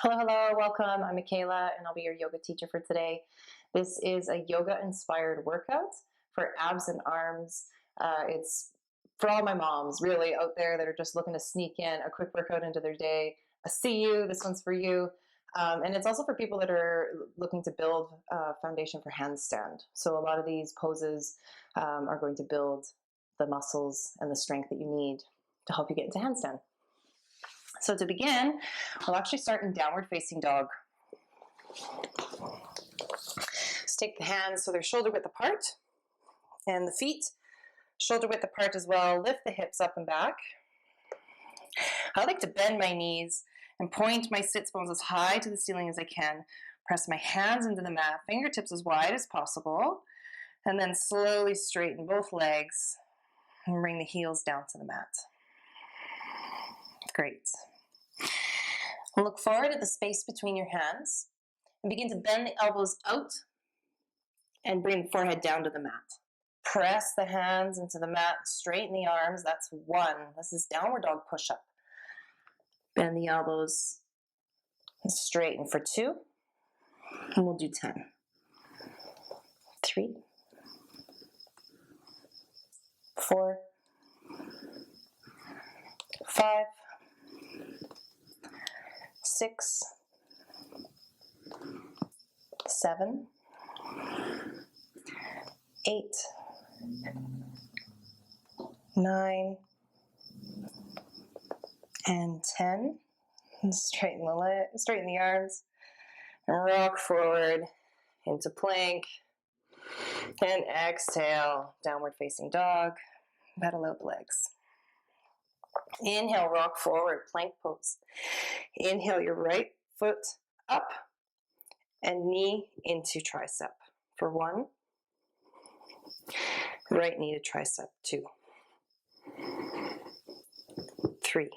Hello, hello, welcome. I'm Michaela and I'll be your yoga teacher for today. This is a yoga-inspired workout for abs and arms. It's for all my moms really out there that are just looking to sneak in a quick workout into their day. I see you, this one's for you. And it's also for people that are looking to build a foundation for handstand. So a lot of these poses are going to build the muscles and the strength that you need to help you get into handstand. So to begin, we'll actually start in downward facing dog. Just take the hands so they're shoulder width apart, and the feet shoulder width apart as well. Lift the hips up and back. I like to bend my knees and point my sits bones as high to the ceiling as I can. Press my hands into the mat, fingertips as wide as possible, and then slowly straighten both legs and bring the heels down to the mat. Great. Look forward at the space between your hands and begin to bend the elbows out and bring the forehead down to the mat. Press the hands into the mat, straighten the arms. That's 1. This is downward dog push-up. Bend the elbows and straighten for 2. And we'll do 10. 3, 4, 5, 6, 7, 8, 9, and 10. And straighten the arms, and rock forward into plank. And exhale, downward facing dog. Pedal out the legs. Inhale, rock forward, plank pose. Inhale your right foot up and knee into tricep for 1. Right knee to tricep, 2. 3.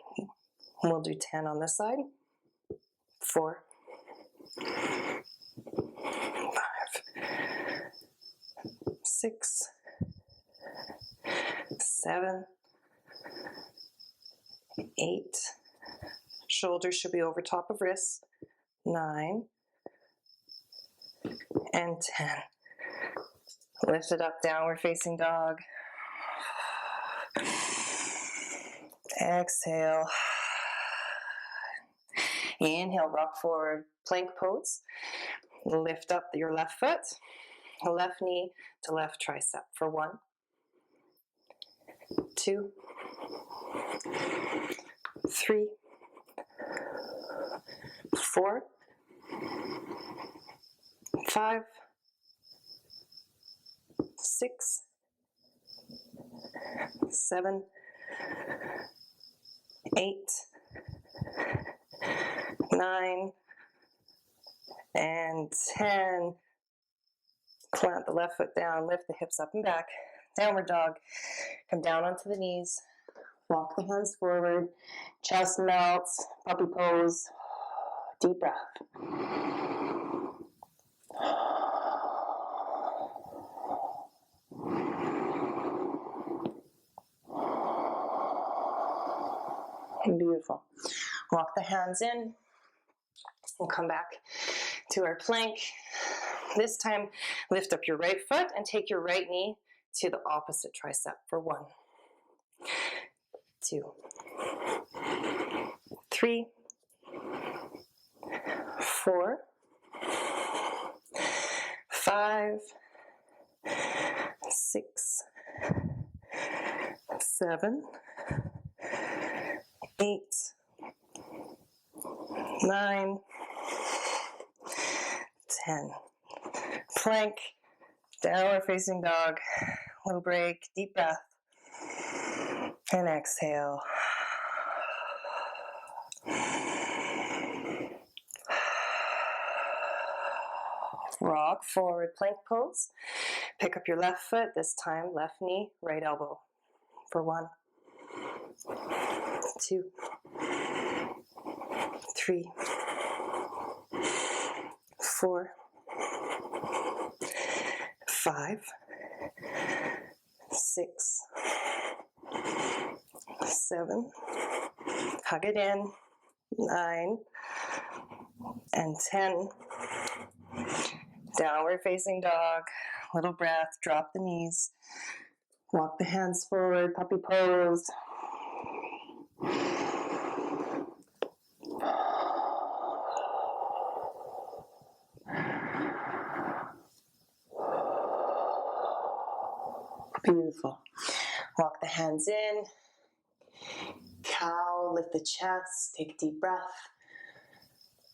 We'll do 10 on this side. 4. 5. 6. 7. 8. Shoulders should be over top of wrists. 9. And 10. Lift it up, downward facing dog. Exhale. Inhale, rock forward, plank pose. Lift up your left foot, left knee to left tricep for 1, 2, 3, 4, 5, 6, 7, 8, 9, and 10. Plant the left foot down, lift the hips up and back. Downward dog. Come down onto the knees. Walk the hands forward. Chest melts. Puppy pose. Deep breath. Beautiful. Walk the hands in. We'll come back to our plank. This time, lift up your right foot and take your right knee to the opposite tricep for 1, 2, 3, 4, 5, 6, 7, 8, 9, 10. Plank, downward facing dog, low break, deep breath, and exhale. Rock forward, plank pose. Pick up your left foot, this time left knee, right elbow for 1, 2, 3, 4, 5, 6, 7, hug it in, 9, and 10. Downward facing dog. Little breath, drop the knees. Walk the hands forward, puppy pose. Beautiful. Walk the hands in. Cow, lift the chest, take a deep breath.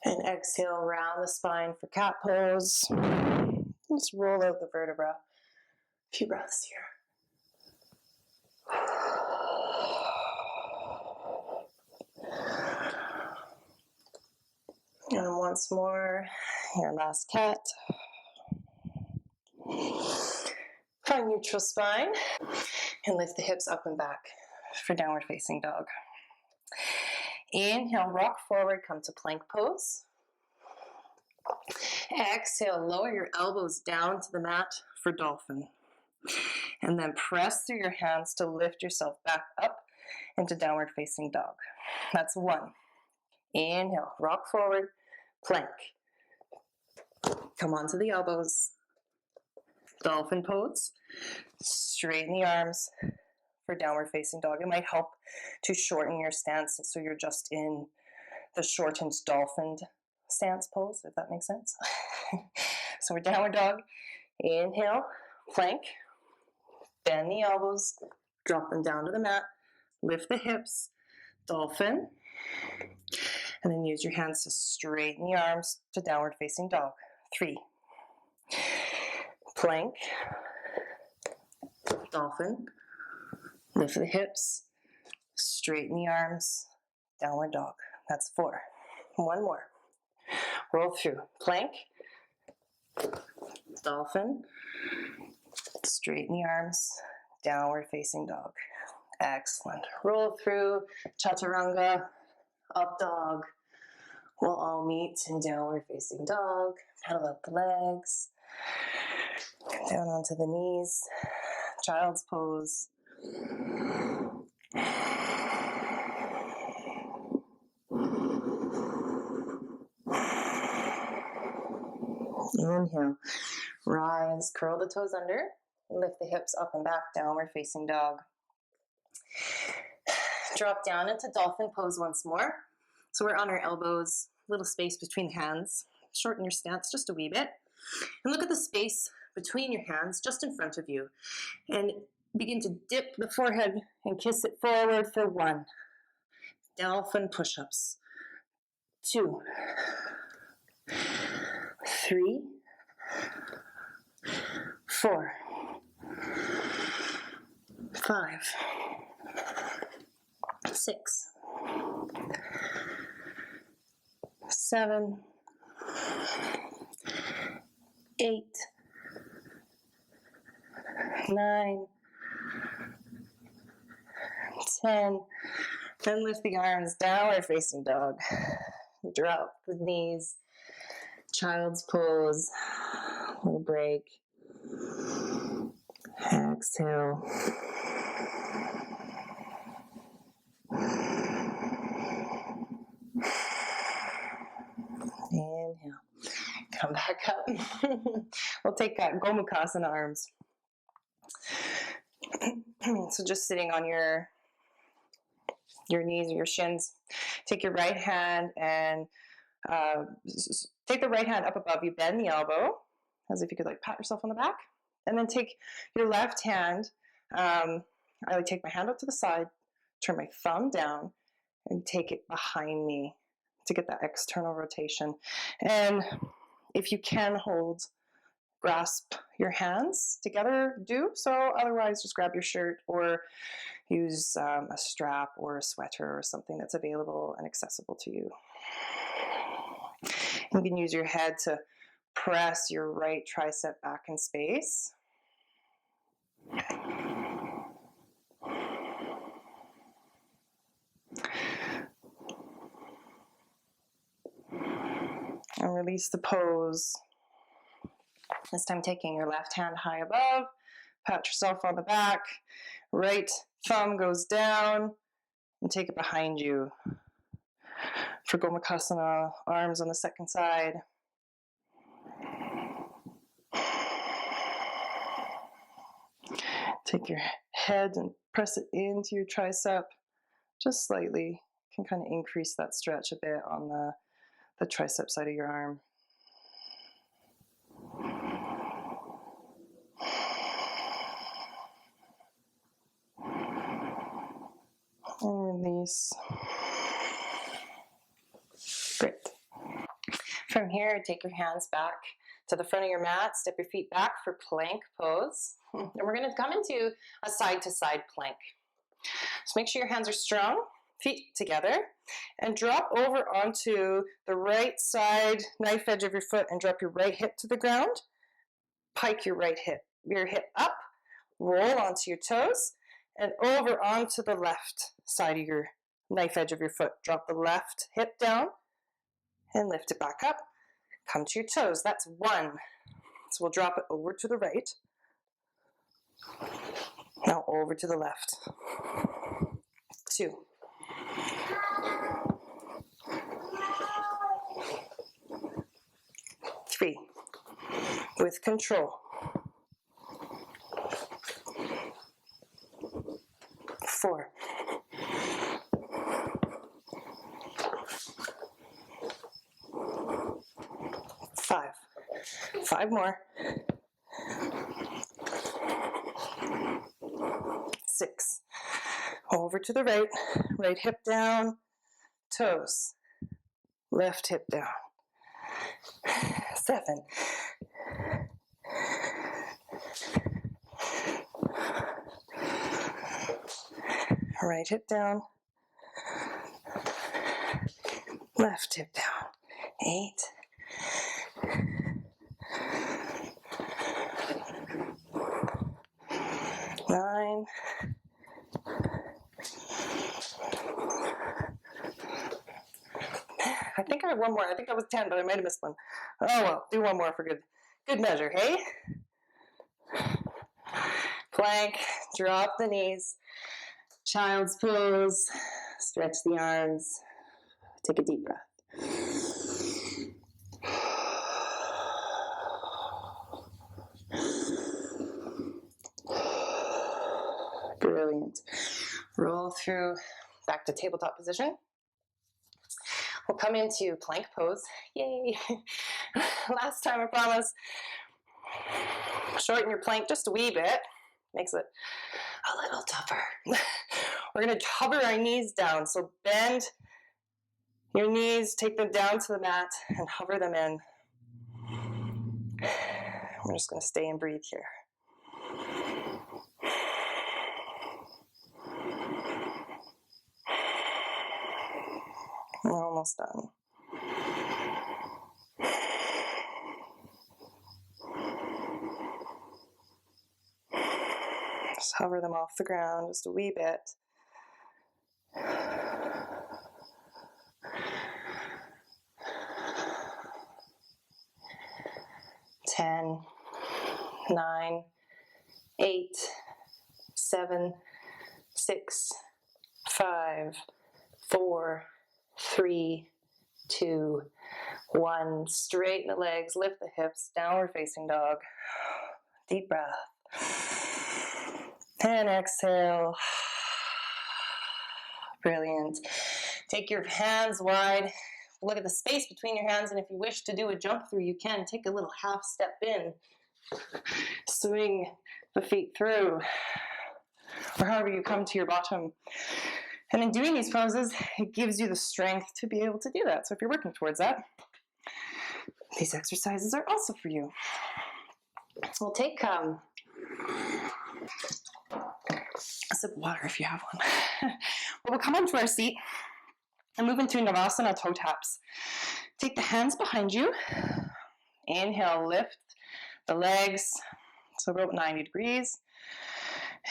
And exhale, round the spine for cat pose. Just roll out the vertebra. A few breaths here. And once more, your last cat. Find neutral spine and lift the hips up and back for downward facing dog. Inhale, rock forward, come to plank pose. Exhale, lower your elbows down to the mat for dolphin. And then press through your hands to lift yourself back up into downward facing dog. That's 1. Inhale, rock forward, plank. Come onto the elbows. Dolphin pose. Straighten the arms for downward facing dog. It might help to shorten your stance so you're just in the shortened dolphined stance pose, if that makes sense. So we're downward dog. Inhale, plank. Bend the elbows, drop them down to the mat, lift the hips, dolphin, and then use your hands to straighten the arms to downward facing dog. 3. Plank, dolphin, lift the hips, straighten the arms, downward dog. That's 4. 1 more. Roll through. Plank, dolphin, straighten the arms, downward facing dog. Excellent. Roll through chaturanga, up dog. We'll all meet in downward facing dog. Pedal out the legs. Down onto the knees. Child's pose. Inhale. Rise, curl the toes under. Lift the hips up and back, downward facing dog. Drop down into dolphin pose once more. So we're on our elbows, little space between the hands. Shorten your stance just a wee bit. And look at the space between your hands just in front of you. And begin to dip the forehead and kiss it forward for 1. Dolphin push-ups. 2. 3. 4. 5. 6. 7. 8. 9. 10. Then lift the arms, downward facing dog. Drop the knees. Child's pose. Little break. Exhale. Inhale. Come back up. We'll take Gomukhasana arms. So just sitting on your knees or your shins. Take your right hand and take the right hand up above you. Bend the elbow as if you could like pat yourself on the back. And then take your left hand. I would take my hand up to the side, turn my thumb down, and take it behind me to get that external rotation. And if you can grasp your hands together, do so. Otherwise, just grab your shirt or use a strap or a sweater or something that's available and accessible to you. You can use your head to press your right tricep back in space. And release the pose. This time taking your left hand high above, pat yourself on the back, right thumb goes down, and take it behind you for Gomukhasana, arms on the second side. Take your head and press it into your tricep just slightly. You can kind of increase that stretch a bit on the tricep side of your arm. And release. Great. From here, take your hands back to the front of your mat, step your feet back for plank pose. And we're gonna come into a side-to-side plank. So make sure your hands are strong, feet together, and drop over onto the right side knife edge of your foot and drop your right hip to the ground. Pike your hip up, roll onto your toes, and over onto the left side of your knife edge of your foot. Drop the left hip down and lift it back up. Come to your toes. That's one. So we'll drop it over to the right. Now over to the left. 2. 3. With control. 4. 5. 5 more. 6. Over to the right. Right hip down. Toes. Left hip down. 7. 'Right hip down. Left hip down. 8. 9. 'I think I have one more. I think I was 10, but I might have missed one. Oh well, do one more for good measure, hey? Plank, drop the knees, child's pose, stretch the arms, take a deep breath. Brilliant. Roll through back to tabletop position. We'll come into plank pose. Yay! Last time, I promise. Shorten your plank just a wee bit. Makes it a little tougher. We're going to hover our knees down. So bend your knees, take them down to the mat, and hover them in. We're just going to stay and breathe here. We're almost done. Just hover them off the ground just a wee bit. 10, 9, 8, 7, 6, 5, 4, 3, 2, 1. Straighten the legs, lift the hips, downward facing dog. Deep breath. And exhale. Brilliant. Take your hands wide. Look at the space between your hands, and if you wish to do a jump through, you can. Take a little half step in. Swing the feet through, or however you come to your bottom. And in doing these poses, it gives you the strength to be able to do that. So if you're working towards that, these exercises are also for you. We'll take a sip of water if you have one. We'll come onto our seat and move into Navasana toe taps. Take the hands behind you. Inhale, lift the legs, so about 90 degrees.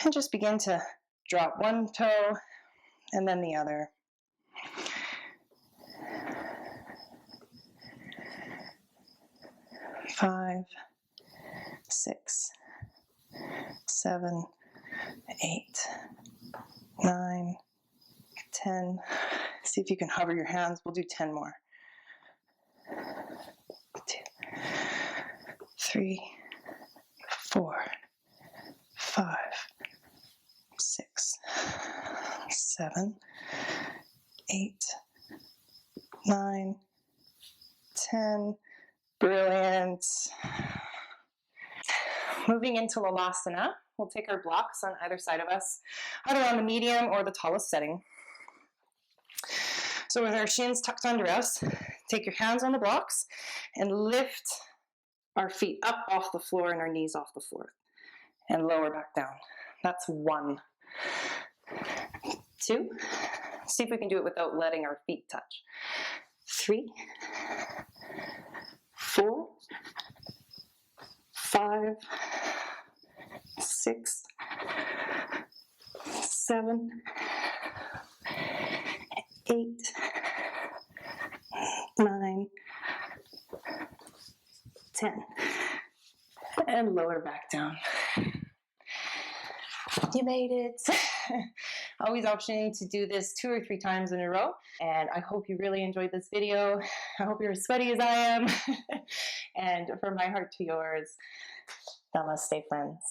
And just begin to drop one toe and then the other. Five, 6, 7, 8, 9, 10. See if you can hover your hands. We'll do 10 more. 2, 3, 4, 5, 6, 7, 8, 9, 10. Brilliant. Moving into Lalasana, we'll take our blocks on either side of us, either on the medium or the tallest setting. So with our shins tucked under us, take your hands on the blocks and lift our feet up off the floor and our knees off the floor and lower back down. That's 1. 2. See if we can do it without letting our feet touch. 3, 4, 5, 6, 7, 8, 9, 10. And lower back down. You made it. Always option to do this 2 or 3 times in a row. And I hope you really enjoyed this video. I hope you're as sweaty as I am. And from my heart to yours, namaste, friends.